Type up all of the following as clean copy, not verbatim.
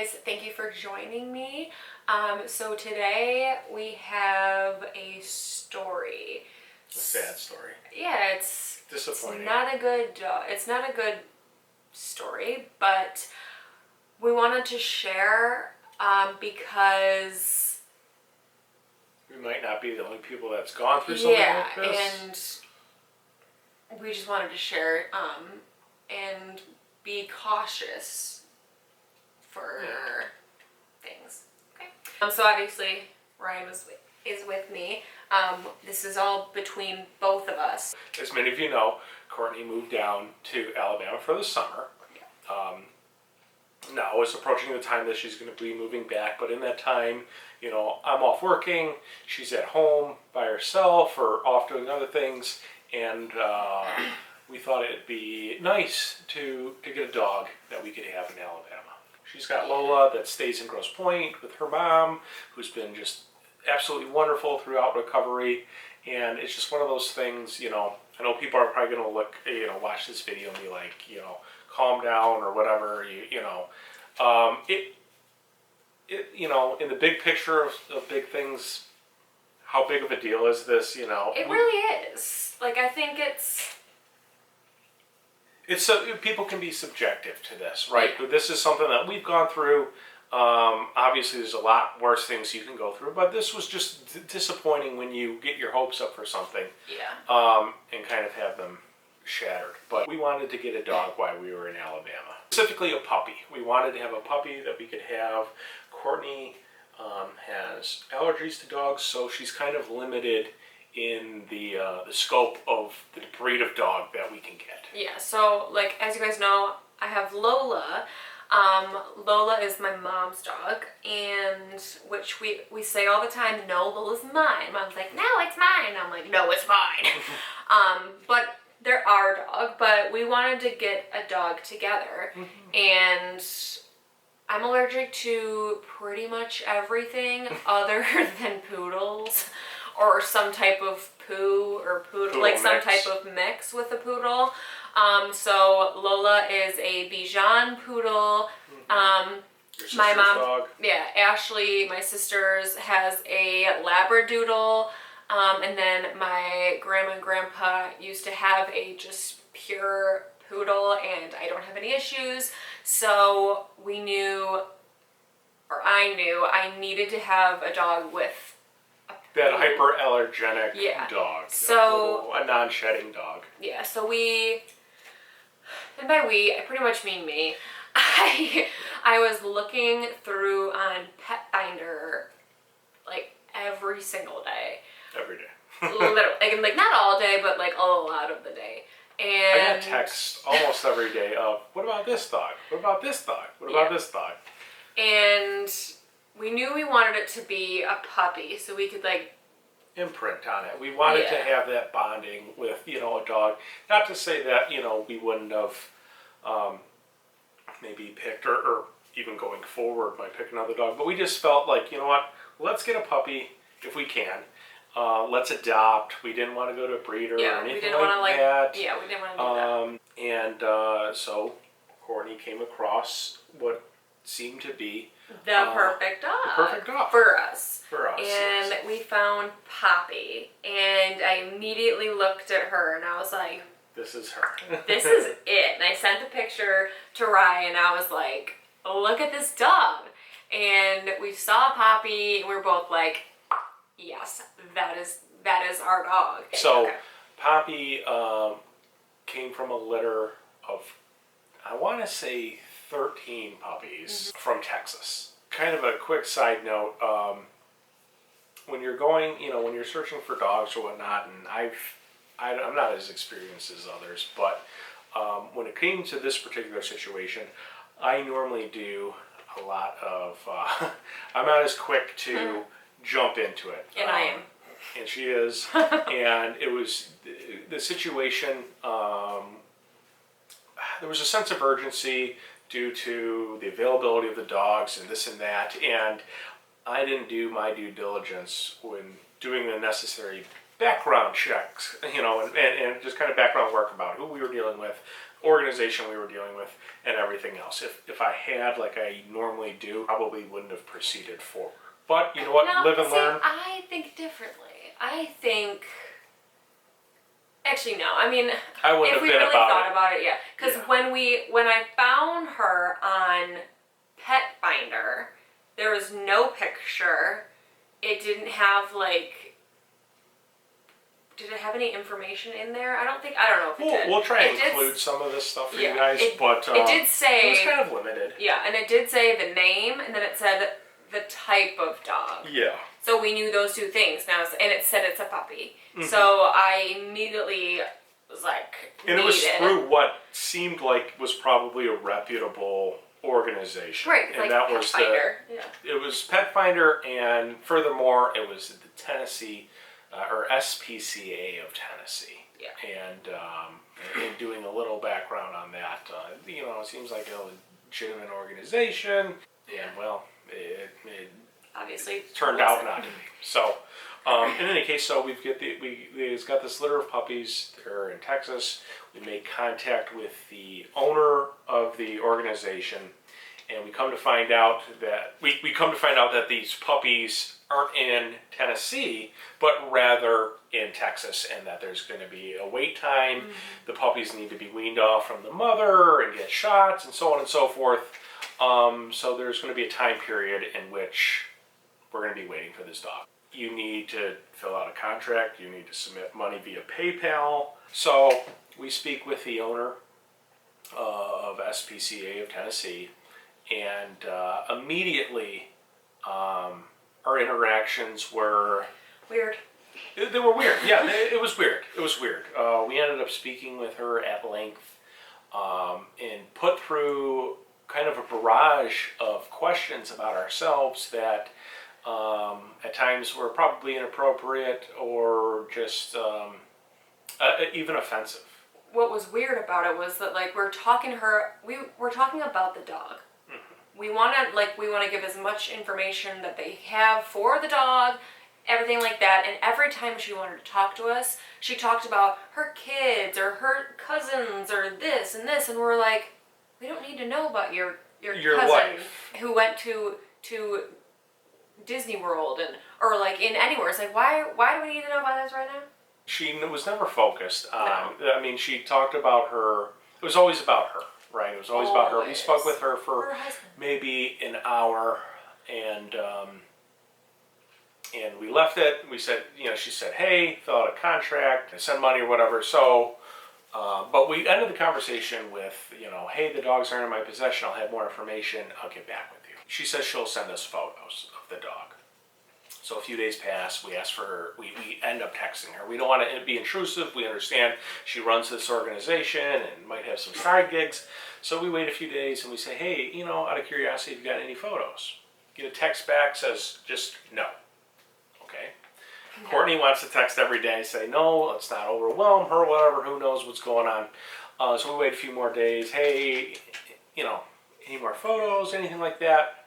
guys, thank you for joining me. So today we have a story. A sad story. Yeah, it's disappointing. It's not a good story, but we wanted to share because we might not be the only people that's gone through something like this. And we just wanted to share and be cautious for things. Okay. So obviously Ryan is with me. This is all between both of us. As many of you know, Courtney moved down to Alabama for the summer. Yeah. Now it's approaching the time that she's going to be moving back, but in that time, you know, I'm off working, she's at home by herself or off doing other things, and we thought it'd be nice to get a dog that we could have in Alabama. She's got Lola that stays in Grosse Pointe with her mom, who's been just absolutely wonderful throughout recovery, and it's just one of those things, you know, I know people are probably going to watch this video and be like, you know, calm down or whatever, you know. You know, in the big picture of big things, how big of a deal is this, you know? It really is. Like, I think it's so people can be subjective to this, right? Yeah. This is something that we've gone through. Obviously, there's a lot worse things you can go through, but this was just disappointing when you get your hopes up for something, and kind of have them shattered. But we wanted to get a dog while we were in Alabama, specifically a puppy. We wanted to have a puppy that we could have. Courtney has allergies to dogs, so she's kind of limited in the scope of the breed of dog that we can get. Yeah, so like as you guys know, I have Lola. Lola is my mom's dog, and which we say all the time, no, Lola's mine. Mom's like, no, it's mine. I'm like, no, it's mine. But they're our dog, but we wanted to get a dog together, and I'm allergic to pretty much everything other than poodles. Or some type of poodle like mix. Some type of mix with a poodle. So Lola is a Bichon poodle. My mom, dog. Yeah, Ashley, my sister's, has a Labradoodle. And then my grandma and grandpa used to have a just pure poodle, and I don't have any issues. So we knew, or I knew, I needed to have a dog with that hyperallergenic dog. So a non-shedding dog. Yeah, so and by we, I pretty much mean me. I was looking through on Pet Finder like every single day. Every day. Literally, like not all day, but like a lot of the day. And I got texts almost every day of, what about this dog? What about this dog? What about this dog? And we knew we wanted it to be a puppy, so we could like imprint on it. We wanted to have that bonding with, you know, a dog. Not to say that, you know, we wouldn't have maybe picked or even going forward might pick another dog, but we just felt like, you know what, let's get a puppy if we can. Let's adopt. We didn't want to go to a breeder or anything like that. Yeah, we didn't want to do that. And so Courtney came across what seemed to be the perfect dog. The perfect dog. For us. For us. And we found Poppy. And I immediately looked at her and I was like, this is her. This is it. And I sent the picture to Ryan and I was like, look at this dog. And we saw Poppy and we were both like, yes, that is our dog. So Poppy came from a litter of, I want to say 13 puppies from Texas. Kind of a quick side note, when you're going, you know, when you're searching for dogs or whatnot, and I'm not as experienced as others, but when it came to this particular situation, I normally do a lot of, I'm not as quick to jump into it. And I am. And she is. And it was, the situation, there was a sense of urgency due to the availability of the dogs and this and that, and I didn't do my due diligence when doing the necessary background checks, you know, and just kind of background work about who we were dealing with, organization we were dealing with and everything else. If I had, like I normally do, probably wouldn't have proceeded forward. But you know what? Now, Live and learn. I think differently. I think... Actually, no. I mean, I wouldn't if have we been really about thought it. about it, yeah. Because when I found her on Pet Finder, there was no picture. It didn't have, like... Did it have any information in there? I don't know if it did. We'll try and It did include some of this stuff for yeah, you guys, but it did say... it was kind of limited. Yeah, and it did say the name, and then it said the type of dog. Yeah. So we knew those two things now, and it said it's a puppy. Mm-hmm. So I immediately was like, and it was through what seemed like was probably a reputable organization. Right, and like that Pet was Finder. It was Pet Finder, and furthermore, it was the Tennessee or SPCA of Tennessee. Yeah. And in doing a little background on that, you know, it seems like a legitimate organization, and well, it Obviously turned out not to be. So, in any case, so we've got this litter of puppies. They're in Texas. We made contact with the owner of the organization, and we come to find out that these puppies aren't in Tennessee, but rather in Texas, and that there's going to be a wait time. Mm-hmm. The puppies need to be weaned off from the mother and get shots, and so on and so forth. So there's going to be a time period in which we're going to be waiting for this dog. You need to fill out a contract. You need to submit money via PayPal. So we speak with the owner of SPCA of Tennessee, and immediately our interactions were... Weird. They were weird. Yeah, it was weird. It was weird. We ended up speaking with her at length and put through kind of a barrage of questions about ourselves that at times were probably inappropriate or just even offensive. What was weird about it was that, like, we're talking about the dog. Mm-hmm. We want to give as much information that they have for the dog, everything like that. And every time she wanted to talk to us, she talked about her kids or her cousins or this and this, and we're like, we don't need to know about your cousin life. Who went to Disney World or like in anywhere. It's like, why do we need to know about this right now? She was never focused on. No. I mean, she talked about her. It was always about her, right? It was always about her. We spoke with her for maybe an hour, and we left it. We said, you know, she said, hey, fill out a contract, send money or whatever. So, but we ended the conversation with, you know, hey, the dogs aren't in my possession. I'll have more information. I'll get back with you. She says she'll send us photos of the dog. So a few days pass. We ask for her. We end up texting her. We don't want to be intrusive. We understand she runs this organization and might have some side gigs. So we wait a few days and we say, hey, you know, out of curiosity, have you got any photos? Get a text back, says just no. Okay. No. Courtney wants to text every day, say no, let's not overwhelm her, whatever, who knows what's going on. So we wait a few more days. Hey, you know, any more photos, anything like that?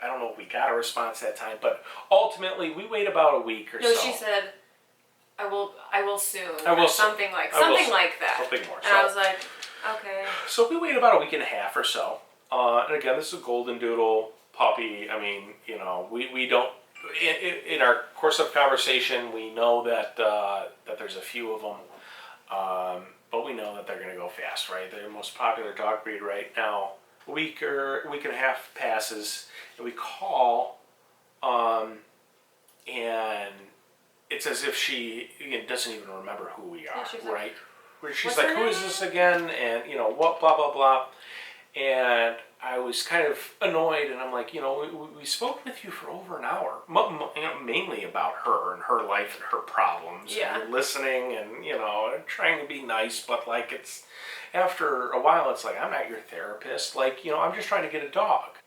I don't know if we got a response that time, but ultimately we wait about a week or so. No, she said, I will soon. I will something like that. Something more. And I was like, okay. So we wait about a week and a half or so. And again, this is a golden doodle puppy. I mean, you know, we don't, in our course of conversation, we know that there's a few of them, but we know that they're going to go fast, right? They're the most popular dog breed right now. A week and a half passes, and we call, and it's as if she doesn't even remember who we are, yeah, right? Where she's like, who is this again? And, you know, what, blah, blah, blah. And I was kind of annoyed, and I'm like, you know, we spoke with you for over an hour, mainly about her and her life and her problems, yeah. and listening and, you know, trying to be nice, but like it's, after a while, it's like, I'm not your therapist, like, you know, I'm just trying to get a dog.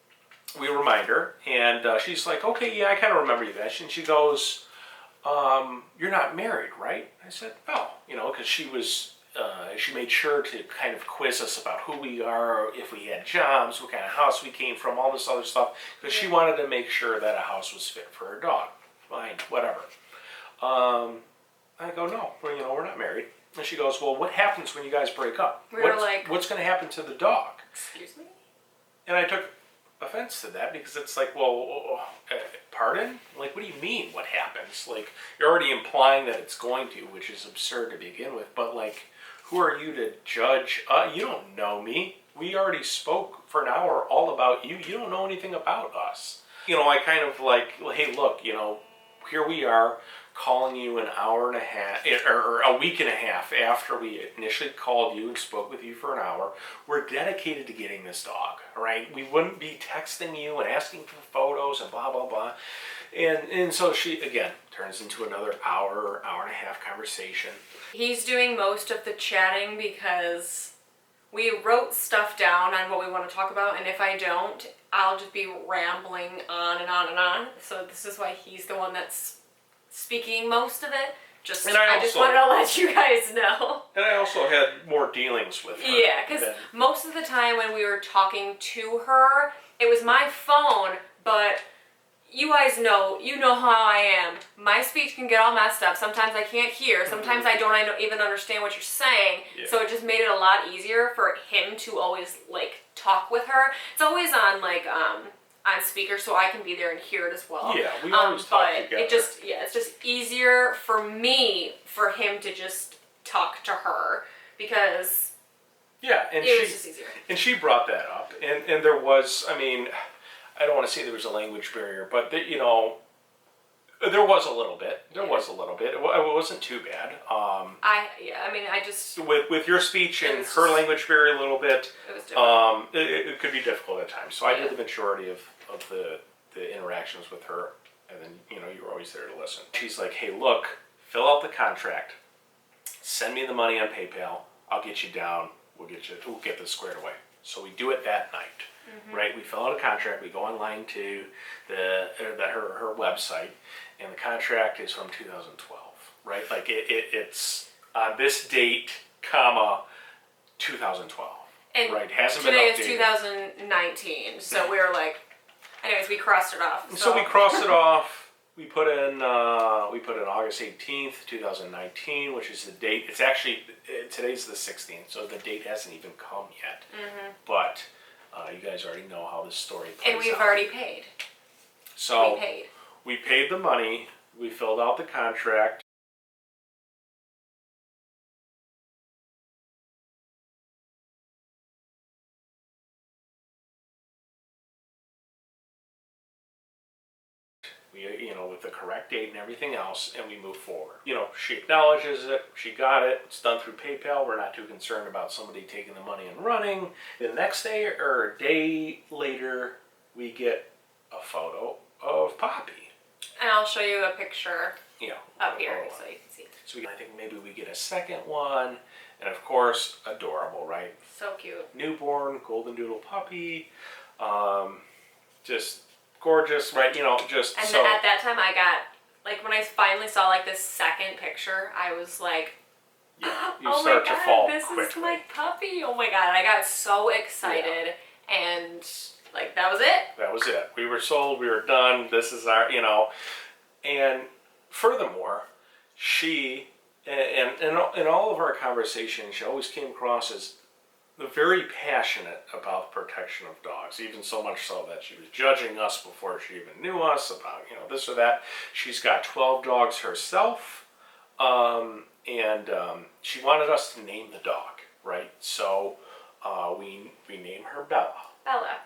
We remind her, and she's like, okay, yeah, I kind of remember you guys, and she goes, you're not married, right? I said, no, you know, because she made sure to kind of quiz us about who we are, if we had jobs, what kind of house we came from, all this other stuff, because she wanted to make sure that a house was fit for her dog. Fine, whatever. I go, no, we're not married. And she goes, well, what happens when you guys break up? We were like, what's going to happen to the dog? Excuse me? And I took offense to that because it's like, well, pardon? Like, what do you mean what happens? Like, you're already implying that it's going to, which is absurd to begin with. But, like, who are you to judge? You don't know me. We already spoke for an hour all about you. You don't know anything about us. You know, I kind of like, hey, look, you know, here we are calling you an hour and a half, or a week and a half after we initially called you and spoke with you for an hour. We're dedicated to getting this dog, right? We wouldn't be texting you and asking for photos and blah, blah, blah. And so she, again, turns into another hour and a half conversation. He's doing most of the chatting because we wrote stuff down on what we want to talk about, and if I don't, I'll just be rambling on and on and on. So this is why he's the one that's speaking most of it. I just wanted to let you guys know. And I also had more dealings with her. Yeah, because most of the time when we were talking to her, it was my phone, but you guys know, you know how I am. My speech can get all messed up. Sometimes I can't hear. Sometimes I don't even understand what you're saying. Yeah. So it just made it a lot easier for him to always, like, talk with her. It's always on, like, on speaker, so I can be there and hear it as well. Yeah, we always talk together. It's just easier for me for him to just talk to her because it was just easier. And she brought that up, and there was, I mean, I don't want to say there was a language barrier, but you know, there was a little bit. There was a little bit. It wasn't too bad. With your speech and her language barrier a little bit, it was difficult. It could be difficult at times. So I did the majority of the interactions with her, and then, you know, you were always there to listen. She's like, hey, look, fill out the contract, send me the money on PayPal, I'll get you down, we'll get this squared away. So we do it that night. Mm-hmm. Right, we fill out a contract. We go online to her website, and the contract is from 2012. Right, like it's on this date, 2012. And right, hasn't today been updated. Is 2019, so we were like, anyways, we crossed it off. So we crossed it off. We put in August 18th, 2019, which is the date. It's actually today's the 16th, so the date hasn't even come yet. Mm-hmm. But you guys already know how this story plays out. And we've already paid. So we paid the money. We filled out the contract. You know, with the correct date and everything else, and we move forward. You know, she acknowledges it, she got it, it's done through PayPal, we're not too concerned about somebody taking the money and running. The next day, or a day later, we get a photo of Poppy. And I'll show you a picture up here so you can see. So I think maybe we get a second one, and of course, adorable, right? So cute. Newborn, golden doodle puppy, just gorgeous, right? You know, just and at that time I got, like, when I finally saw, like, this second picture, I was like, you oh start my god, to fall this quickly. is my puppy. Oh my god, I got so excited, and, like, that was it. That was it. We were sold, we were done, this is our, you know, and furthermore, she, and in all of our conversations, she always came across as very passionate about the protection of dogs, even so much so that she was judging us before she even knew us about, you know, this or that. She's got 12 dogs herself, and she wanted us to name the dog, right? So we named her Bella. Bella.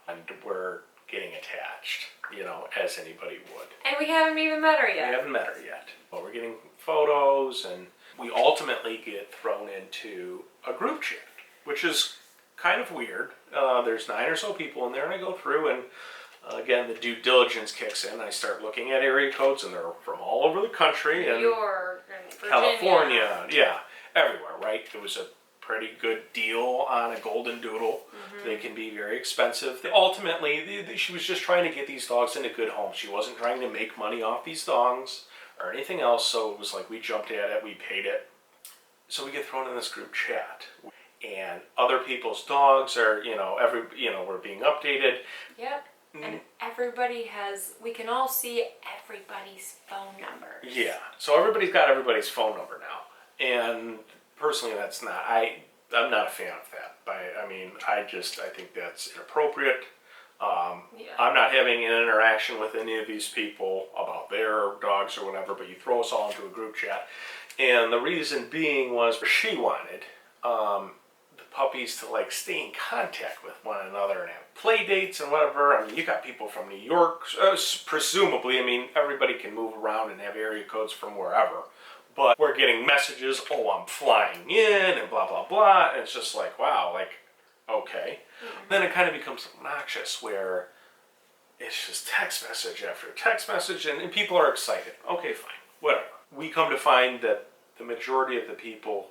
And we're getting attached, you know, as anybody would. And we haven't even met her yet. We haven't met her yet. Well, we're getting photos, and we ultimately get thrown into a group chat, which is kind of weird. There's 9 or so people in there, and I go through, and again, the due diligence kicks in. I start looking at area codes, and they're from all over the country. And New York, and California, everywhere, right? It was a pretty good deal on a golden doodle. Mm-hmm. They can be very expensive. Ultimately, she was just trying to get these dogs into good homes. She wasn't trying to make money off these dogs or anything else, so it was like we jumped at it, we paid it. So we get thrown in this group chat, and other people's dogs are, we're being updated. Yep. And everybody we can all see everybody's phone number. Yeah, so everybody's got everybody's phone number now. And personally, that's not, I'm not a fan of that. I think that's inappropriate. I'm not having an interaction with any of these people about their dogs or whatever, but you throw us all into a group chat. And the reason being was she wanted the puppies to like stay in contact with one another and have play dates and whatever. I mean, you got people from New York, presumably. I mean, everybody can move around and have area codes from wherever. But we're getting messages, oh, I'm flying in and blah, blah, blah. And it's just like, wow, like, okay. Then it kind of becomes obnoxious where it's just text message after text message and people are excited. Okay, fine, whatever. We come to find that the majority of the people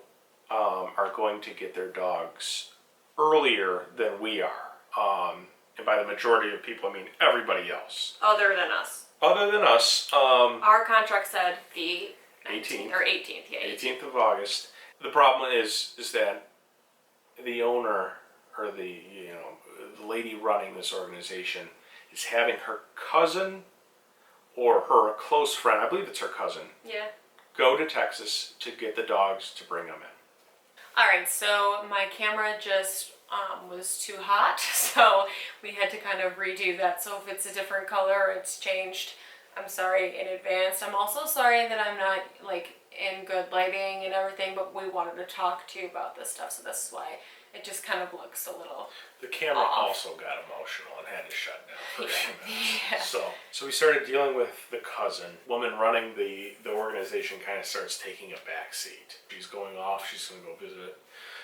are going to get their dogs earlier than we are. And by the majority of people, I mean everybody else. Other than us. Other than us. Our contract said the 18th. Or 18th, yeah. 18th of August. The problem is that the owner, or the lady running this organization, is having her cousin or her close friend, I believe it's her cousin, go to Texas to get the dogs to bring them in. Alright, so my camera just was too hot, so we had to kind of redo that. So if it's a different color or it's changed, I'm sorry in advance. I'm also sorry that I'm not like in good lighting and everything, but we wanted to talk to you about this stuff, so this is why it just kind of looks a little The camera off. also got emotional and had to shut down for a few minutes. Yeah. So we started dealing with the cousin. Woman running the organization kind of starts taking a back seat. She's going off, she's going to go visit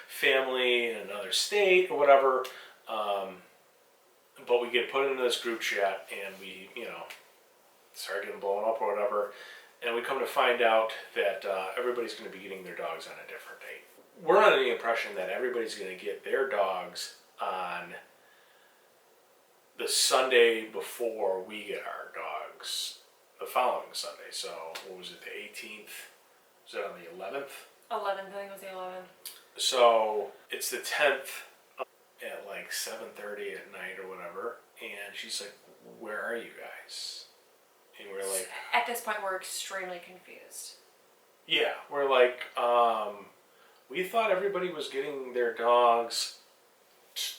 family in another state or whatever. But we get put into this group chat and we, start getting blown up or whatever. And we come to find out that everybody's going to be getting their dogs on a different date. We're under the impression that everybody's going to get their dogs on the Sunday before we get our dogs the following Sunday. So, what was it, the 18th? Was it on the 11th? 11th, I think it was the 11th. So, it's the 10th at like 7:30 at night or whatever. And she's like, where are you guys? And we're like... At this point, we're extremely confused. Yeah, we're like, we thought everybody was getting their dogs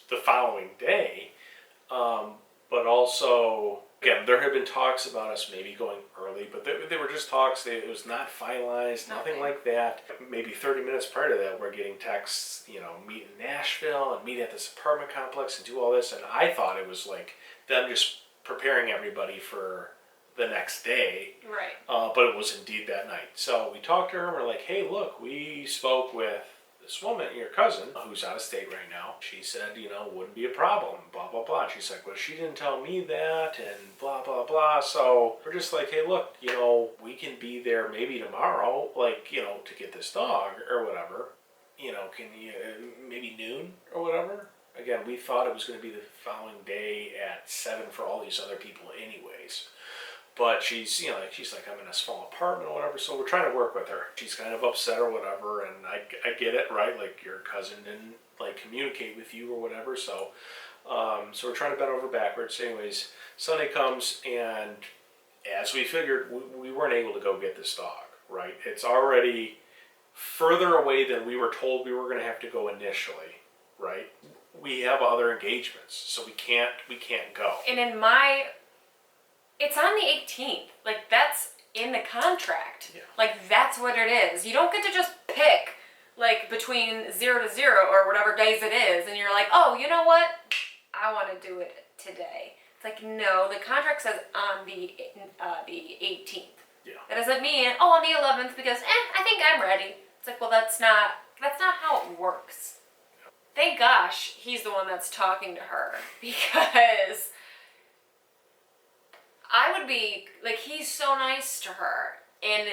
the following day, but also, again, there had been talks about us maybe going early, but they were just talks. It was not finalized, nothing like that. Maybe 30 minutes prior to that, we're getting texts, meet in Nashville and meet at this apartment complex and do all this, and I thought it was like them just preparing everybody for the next day. Right. But it was indeed that night. So we talked to her and we're like, hey, look, we spoke with this woman, your cousin, who's out of state right now. She said, wouldn't be a problem, blah, blah, blah. And she's like, well, she didn't tell me that and blah, blah, blah. So we're just like, hey, look, we can be there maybe tomorrow, like, to get this dog or whatever. Can you, maybe noon or whatever? Again, we thought it was going to be the following day at 7 for all these other people anyways. But she's like, I'm in a small apartment or whatever, so we're trying to work with her. She's kind of upset or whatever, and I get it, right? Like, your cousin didn't, like, communicate with you or whatever, so we're trying to bend over backwards. Anyways, Sunday comes, and as we figured, we weren't able to go get this dog, right? It's already further away than we were told we were going to have to go initially, right? We have other engagements, so we can't go. And it's on the 18th. Like, that's in the contract. Yeah. Like, that's what it is. You don't get to just pick, like, between 0 to 0 or whatever days it is, and you're like, oh, you know what? I want to do it today. It's like, no, the contract says on the 18th. Yeah. That doesn't mean, on the 11th because, I think I'm ready. It's like, well, that's not how it works. Thank gosh he's the one that's talking to her, because I would be, like, he's so nice to her, and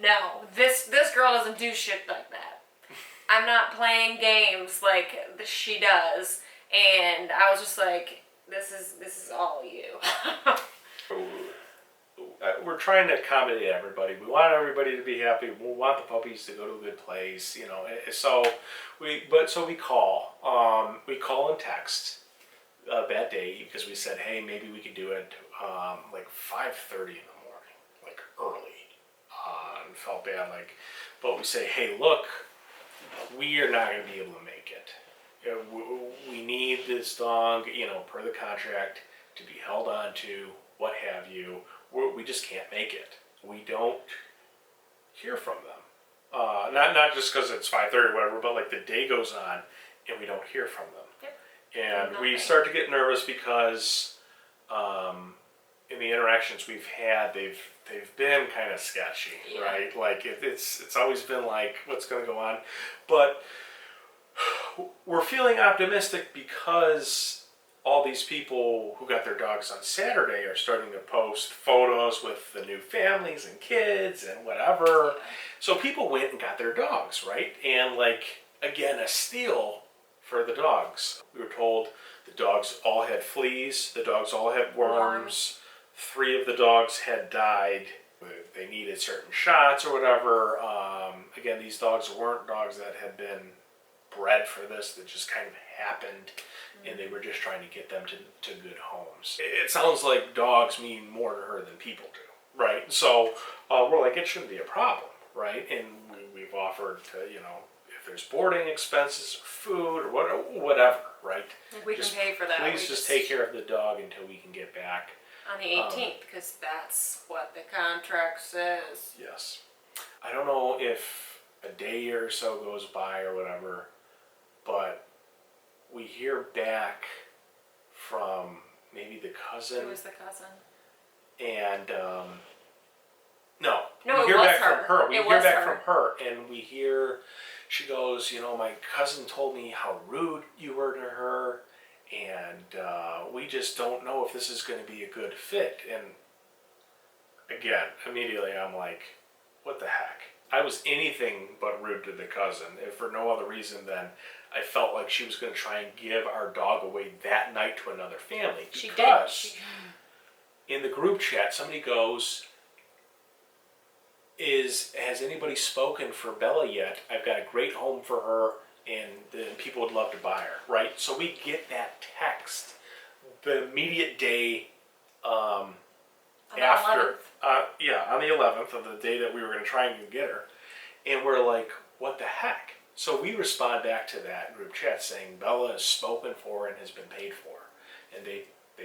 no, this girl doesn't do shit like that. I'm not playing games like she does, and I was just like, this is all you. We're trying to accommodate everybody. We want everybody to be happy. We want the puppies to go to a good place, So we call. We call and text that day because we said, hey, maybe we could do it like 5:30 in the morning, like early and felt bad. But we say, hey, look, we are not going to be able to make it. We need this dog, per the contract, to be held on to, what have you. We just can't make it. We don't hear from them. Not just because it's 5:30 or whatever, but like the day goes on and we don't hear from them. Yep. And we start to get nervous because in the interactions we've had, they've been kind of sketchy, right? Like it's always been like, what's going to go on? But we're feeling optimistic because all these people who got their dogs on Saturday are starting to post photos with the new families and kids and whatever. So people went and got their dogs, right? And again, a steal for the dogs. We were told the dogs all had fleas, the dogs all had worms. 3 of the dogs had died. They needed certain shots or whatever. Again, these dogs weren't dogs that had been bred for this, that just kind of happened, and they were just trying to get them to good homes. It sounds like dogs mean more to her than people do, right? So we're like, it shouldn't be a problem, right? And we've offered to, if there's boarding expenses or food or whatever, right? We can pay for that. Please just take care of the dog until we can get back. On the 18th, because that's what the contract says. Yes. I don't know if a day or so goes by or whatever, but we hear back from maybe the cousin. Who was the cousin? And no, we hear was back her. from her. We It hear was back her. from her, and we hear, she goes, my cousin told me how rude you were to her, and we just don't know if this is going to be a good fit. And again, immediately I'm like, what the heck? I was anything but rude to the cousin, if for no other reason than I felt like she was going to try and give our dog away that night to another family. She Because did. in the group chat, somebody goes, has anybody spoken for Bella yet? I've got a great home for her, and people would love to buy her, right? So we get that text the immediate day after, on the 11th of the day that we were going to try and get her, and we're like, what the heck? So we respond back to that group chat saying Bella is spoken for and has been paid for, and they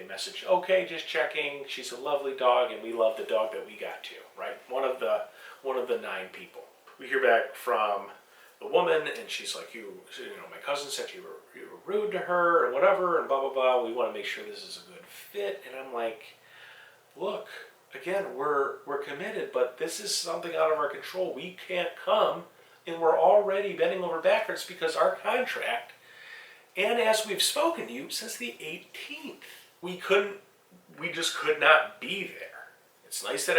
message, okay, just checking, she's a lovely dog and we love the dog that we got to, right? One of the 9 people. We hear back from the woman, and she's like, my cousin said you were rude to her and whatever and blah blah blah. We want to make sure this is a good fit. And I'm like, look, again, we're committed, but this is something out of our control. We can't come, and we're already bending over backwards because our contract, and as we've spoken to you, says the 18th. We just could not be there. It's nice that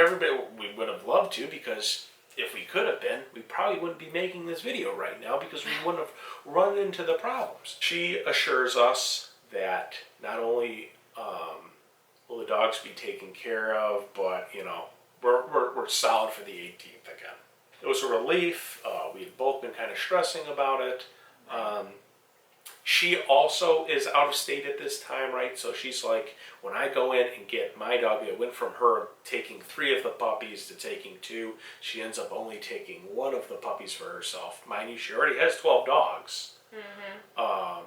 we would have loved to, because if we could have been, we probably wouldn't be making this video right now because we wouldn't have run into the problems. She assures us that not only will the dogs be taken care of, but we're solid for the 18th again. It was a relief. We had both been kind of stressing about it. She also is out of state at this time, right? So she's like, when I go in and get my dog, it went from her taking 3 of the puppies to taking 2. She ends up only taking 1 of the puppies for herself. Mind you, she already has 12 dogs. Mm-hmm.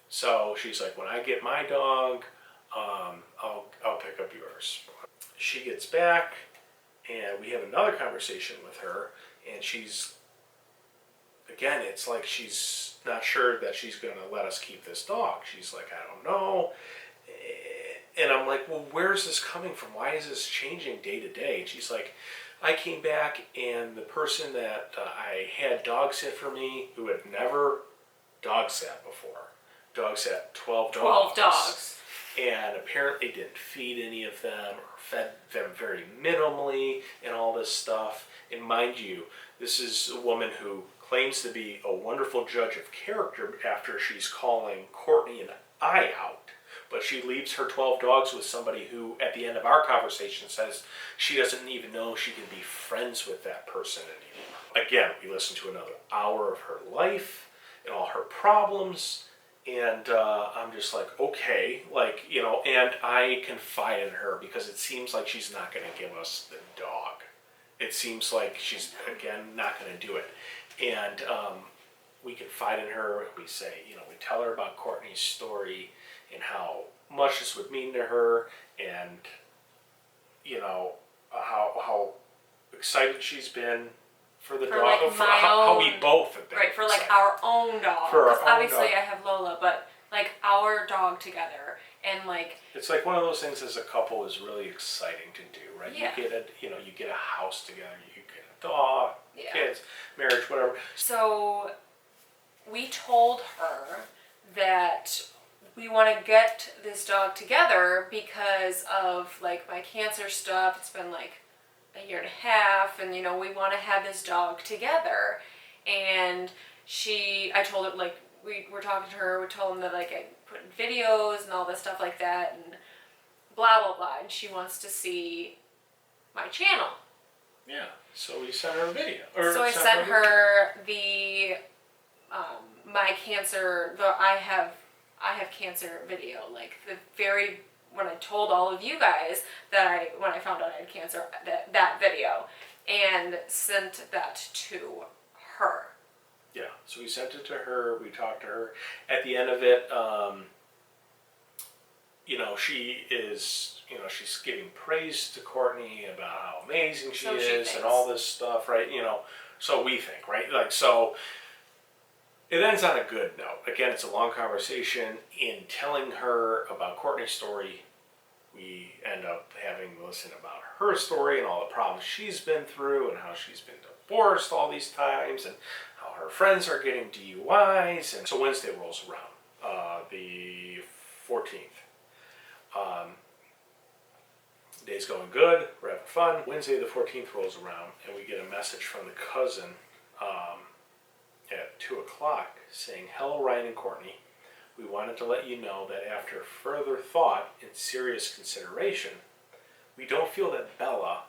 So she's like, when I get my dog, I'll pick up yours. She gets back, and we have another conversation with her, and she's, again, it's like she's not sure that she's going to let us keep this dog. She's like, I don't know. And I'm like, well, where's this coming from? Why is this changing day to day? And she's like, I came back, and the person that I had dog sit for me, who had never dog sat before, dog sat 12 dogs. 12 dogs. And apparently didn't feed any of them, or fed them very minimally, and all this stuff. And mind you, this is a woman who claims to be a wonderful judge of character after she's calling Courtney and I out. But she leaves her 12 dogs with somebody who, at the end of our conversation, says she doesn't even know she can be friends with that person anymore. Again, we listen to another hour of her life and all her problems. And I'm just like, okay, and I confide in her because it seems like she's not going to give us the dog. it seems like she's, again, not going to do it. And we confide in her. We say, you know, we tell her about Courtney's story and how much this would mean to her, and, you know, how excited she's been for the dog, like for how we both have been. Right, for like excited. our own dog. For our Because own obviously dog. I have Lola, but like our dog together, and like It's like one of those things as a couple is really exciting to do, right? Yeah. You get a house together, you get a dog, Yeah. kids, marriage, whatever. So we told her that we want to get this dog together because of like my cancer stuff. It's been like a year and a half, and you know, we want to have this dog together. And I told her, like, we were talking to her, we told them that like I put in videos and all this stuff like that and blah blah blah, and she wants to see my channel. Yeah. So we sent her a video. So I sent her the my cancer, I have cancer video, like the very, when I told all of you guys that when I found out I had cancer, that video, and sent that to her. Yeah. So we sent it to her. We talked to her. At the end of it, you know, she's giving praise to Courtney about how amazing she is and all this stuff, right? You know, so we think, right? Like, so it ends on a good note. Again, it's a long conversation. In telling her about Courtney's story, we end up having to listen about her story and all the problems she's been through and how she's been divorced all these times and how her friends are getting DUIs. And so Wednesday rolls around, the 14th. Day's going good, we're having fun. Wednesday the 14th rolls around and we get a message from the cousin at 2 o'clock saying, "Hello Ryan and Courtney, we wanted to let you know that after further thought and serious consideration, we don't feel that Bella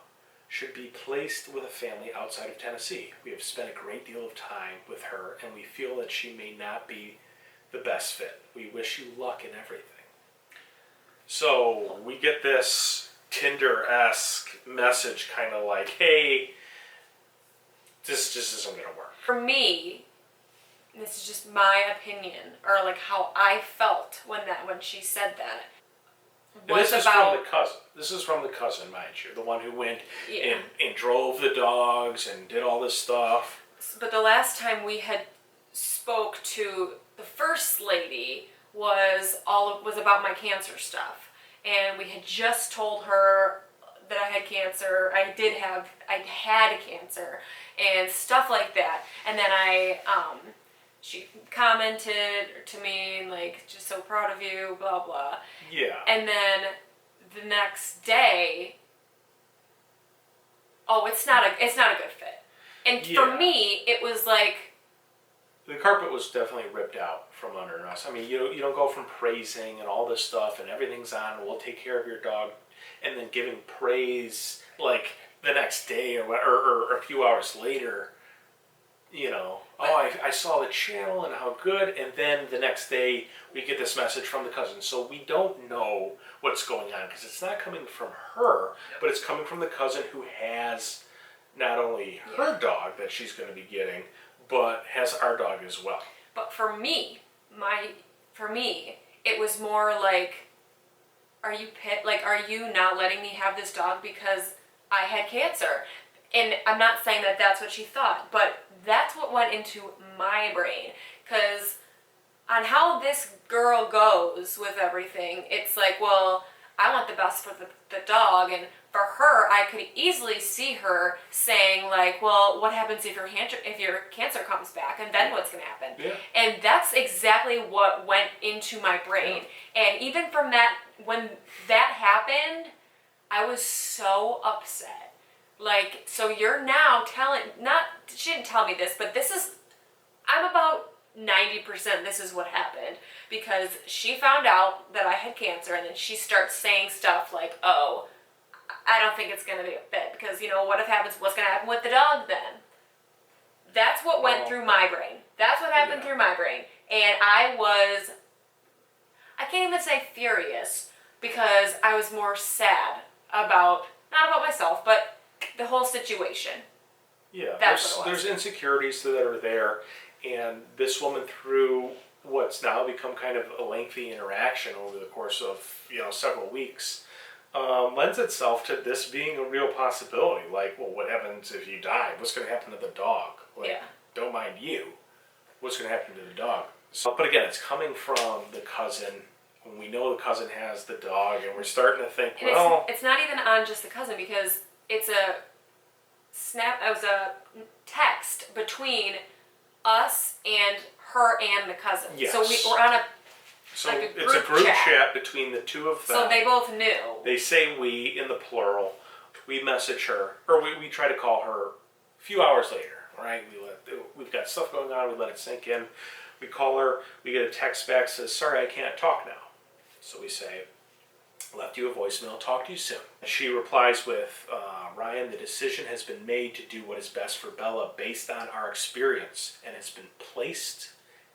should be placed with a family outside of Tennessee. We have spent a great deal of time with her and we feel that she may not be the best fit. We wish you luck in everything." So we get this Tinder-esque message, kind of like, hey, this just isn't going to work. For me, this is just my opinion, or like how I felt when she said that. And this is from the cousin. This is from the cousin, mind you, the one who went and drove the dogs and did all this stuff. But the last time we had spoke to the first lady was about my cancer stuff. And we had just told her that I had cancer. I had cancer and stuff like that. And then she commented to me like, "Just so proud of you, blah blah." Yeah. And then the next day, it's not a good fit. And for me, it was like, the carpet was definitely ripped out from under us. I mean, you don't go from praising and all this stuff and everything's on, we'll take care of your dog, and then giving praise like the next day or a few hours later, you know, I saw the channel and how good, and then the next day we get this message from the cousin. So we don't know what's going on because it's not coming from her, but it's coming from the cousin who has not only her dog that she's going to be getting, but has our dog as well. But for me, it was more like, are you not letting me have this dog because I had cancer? And I'm not saying that that's what she thought, but that's what went into my brain. Because on how this girl goes with everything, it's like, well, I want the best for the dog, and for her, I could easily see her saying like, well, what happens if your cancer comes back, and then what's going to happen? Yeah. And that's exactly what went into my brain. Yeah. And even from that, when that happened, I was so upset. Like, so you're now she didn't tell me this, but I'm about 90% this is what happened, because she found out that I had cancer, and then she starts saying stuff like, oh, I don't think it's going to be a fit, because, you know, what's going to happen with the dog then? That's what went through my brain. That's what happened through my brain. And I can't even say furious, because I was more sad not about myself, but the whole situation. Yeah, That's what it was. there's insecurities that are there, and this woman, through what's now become kind of a lengthy interaction over the course of several weeks, lends itself to this being a real possibility. Like, well, what happens if you die? What's going to happen to the dog? Like, Yeah. don't mind you. What's going to happen to the dog? So, but again, it's coming from the cousin. When we know the cousin has the dog, and we're starting to think, And well, it's not even on just the cousin, because it's a text between us and her and the cousin. Yes. So we're on a so like a it's a group group chat. chat between the two of them. So they both knew. They say we in the plural. We message her, or we try to call her a few hours later, right? We've got stuff going on, we let it sink in. We call her, we get a text back, says, sorry, I can't talk now. So we say, left you a voicemail, talk to you soon. She replies with, Ryan, the decision has been made to do what is best for Bella based on our experience, and it's been placed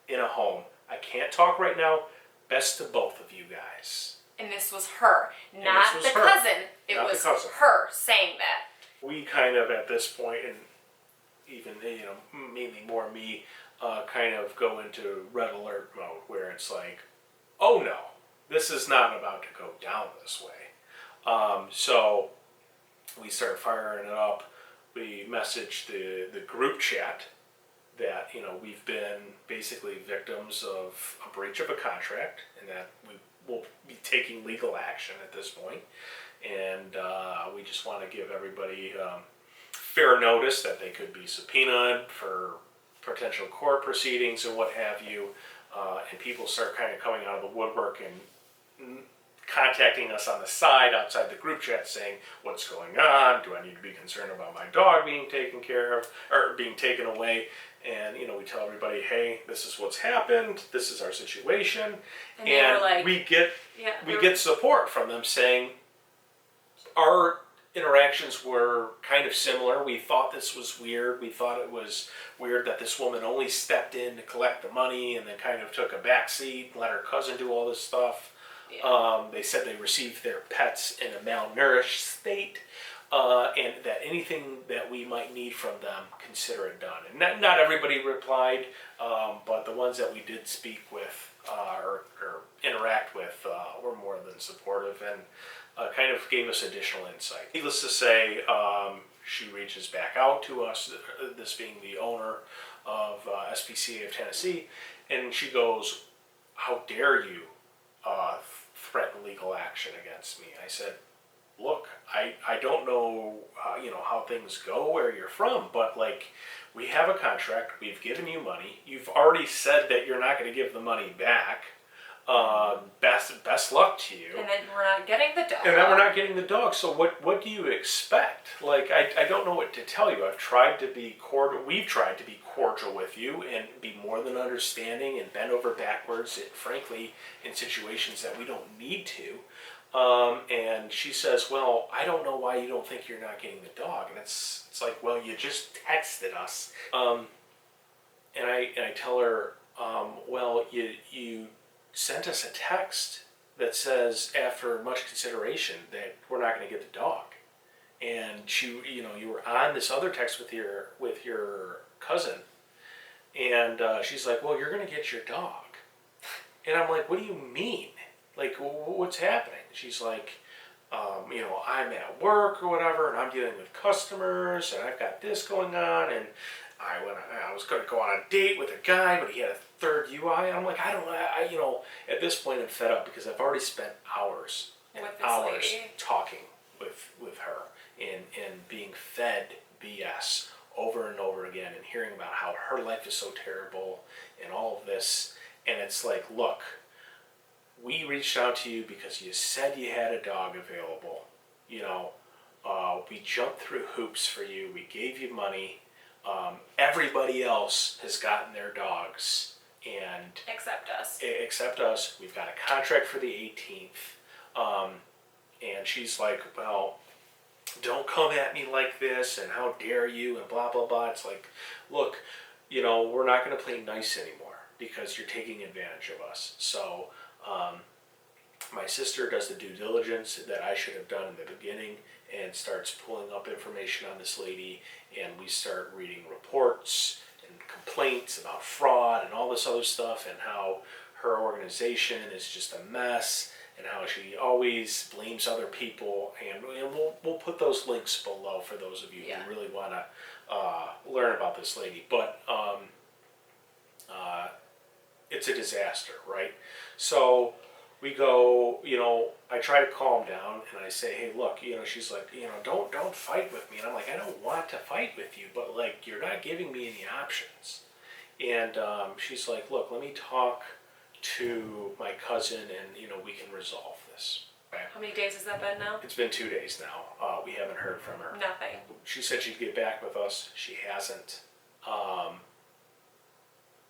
in a home. I can't talk right now. Best to both of you guys. And this was her, not was the her. cousin. It Not the was cousin. her saying that. We kind of, at this point, and even, mainly more me, kind of go into red alert mode, where it's like, oh no, this is not about to go down this way. So we start firing it up. We message the group chat that we've been basically victims of a breach of a contract, and that we will be taking legal action at this point. And we just want to give everybody fair notice that they could be subpoenaed for potential court proceedings and what have you. And people start kind of coming out of the woodwork and contacting us on the side outside the group chat saying, what's going on? Do I need to be concerned about my dog being taken care of or being taken away? And we tell everybody, hey, this is what's happened. This is our situation. And they were like, we get support from them saying our interactions were kind of similar. We thought this was weird. We thought it was weird that this woman only stepped in to collect the money and then kind of took a back seat and let her cousin do all this stuff. Yeah. They said they received their pets in a malnourished state, and that anything that we might need from them, consider it done. And not everybody replied, but the ones that we did speak with or interact with were more than supportive and kind of gave us additional insight. Needless to say, she reaches back out to us, this being the owner of SPCA of Tennessee, and she goes, how dare you threaten legal action against me? I said, look, I don't know how things go where you're from, but we have a contract, we've given you money, you've already said that you're not going to give the money back. Best luck to you. And then we're not getting the dog. So what do you expect? I don't know what to tell you. We've tried to be cordial with you and be more than understanding and bend over backwards, frankly, in situations that we don't need to. And she says, well, I don't know why you don't think you're not getting the dog. And it's like, well, you just texted us. And I tell her, well, you sent us a text that says, after much consideration, that we're not going to get the dog. And you were on this other text with your cousin, and she's like, well, you're going to get your dog. And I'm like, what do you mean? What's happening? She's like, I'm at work or whatever, and I'm dealing with customers, and I've got this going on, and I was going to go on a date with a guy, but he had a third UI. And I'm like, at this point I'm fed up because I've already spent hours and hours talking with her and being fed BS over and over again and hearing about how her life is so terrible and all of this. And it's like, look, we reached out to you because you said you had a dog available. We jumped through hoops for you. We gave you money. Everybody else has gotten their dogs, and except us. We've got a contract for the 18th, and she's like, well, don't come at me like this, and how dare you, and blah blah blah. It's like, look, we're not going to play nice anymore because you're taking advantage of us. So My sister does the due diligence that I should have done in the beginning and starts pulling up information on this lady, and we start reading reports and complaints about fraud and all this other stuff, and how her organization is just a mess, and how she always blames other people. And we'll put those links below for those of you who really want to learn about this lady. But it's a disaster, right? So we go, I try to calm down, and I say, hey, look, she's like, don't fight with me. And I'm like, I don't want to fight with you, but like, you're not giving me any options. And she's like, look, let me talk to my cousin, and we can resolve this. Okay? How many days has that been now? It's been 2 days now. We haven't heard from her. Nothing. She said she'd get back with us. She hasn't.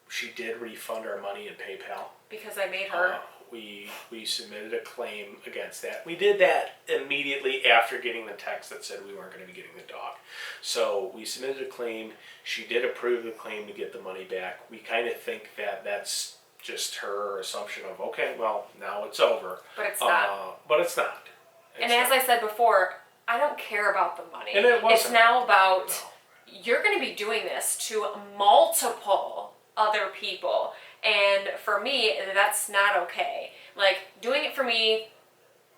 She did refund our money in PayPal. Because I made her. We submitted a claim against that. We did that immediately after getting the text that said we weren't going to be getting the dog. So we submitted a claim. She did approve the claim to get the money back. We kind of think that that's just her assumption of, okay, well, now it's over. But it's not. But it's not. And as I said before, I don't care about the money. And it wasn't. It's now about, you're going to be doing this to multiple other people. And for me, that's not okay. Like, doing it for me,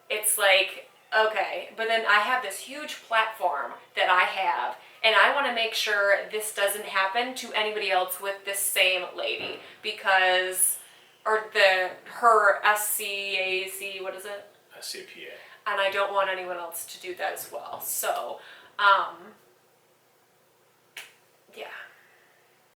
it's like, okay. But then I have this huge platform that I have, and I want to make sure this doesn't happen to anybody else with this same lady. Because, or her SCAC, what is it? CPA. And I don't want anyone else to do that as well. So,